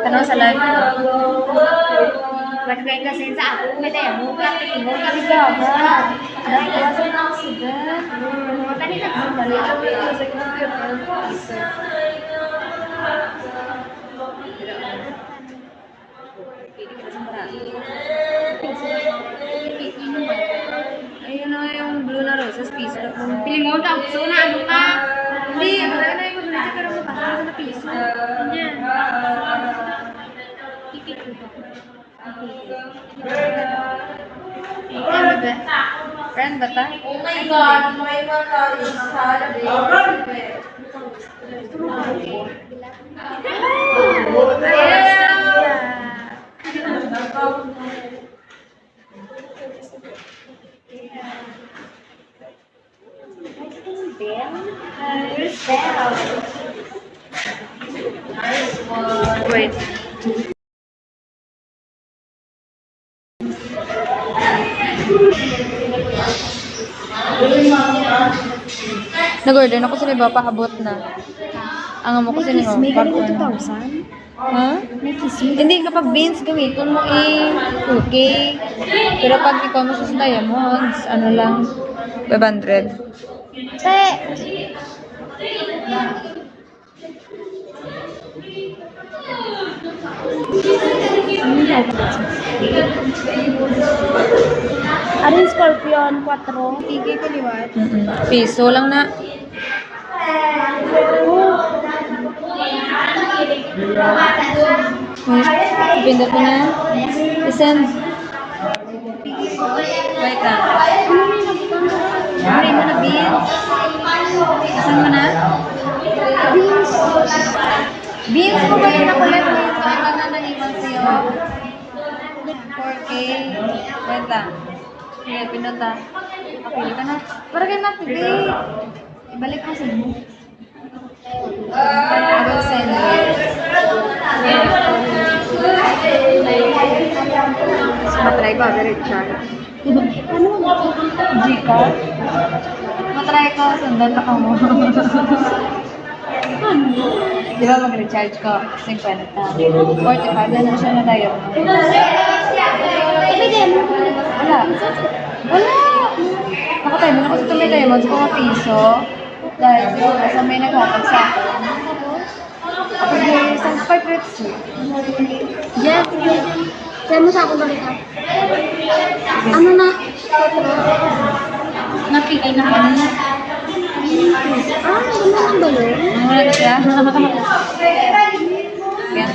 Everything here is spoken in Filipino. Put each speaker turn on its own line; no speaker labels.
Tanong sa live. Magkakain kasi sa ako. May tayo mo. Kati mo. Kati ka ba? Dahil kawasan na ako sila. Tani na ako bala. Ayun na yung blue na roses piso. Pili mo daw. So na ano ka? Hindi. Wala na yung blue. Pero mo pa. Na piso. Yan. Ano ba? Friend ba ta?
Oh my God, my mother is Saturday.
Wait. Nag-order na ko sila ba? Pahabot na. Ang amo ko sila
May
mo.
ganito 2,000?
Ha?
May kismis.
Hindi kapag beans gamiton mo okay. Pero pag ikaw mo sa diamonds, ano lang, 500.
Te! Ano yung Scorpion 4?
Tigay ko liwat. Piso lang na. Pindot mo na. I-send. Wait lang. Bring mo na beans. I-send mo na.
Beans.
Beans ko ba yun nakulit mo yung pangkat na naiwan sa'yo? 4K. Wait lang. Sige, pindot na. Kapili ka na. Para kayo napili. Ibalik ko sa'yo. I will send you. Matry ko, very charge.
Ano?
Gika? Matry ko, sundan ako mo. Di ba mag-recharge ko? 50. 45 na siya na tayo. Wala. Wala! Nakatayo mo na kasi tumay diamonds ko mga piso. Dahil siguro sa may naghatag sa akin. Ako din, sa 5 reps.
Jeff, kaya mo sa akong balita. Ano na?
Napigay na kami.
Ah, ano ang balon?
Ano na siya? Yan.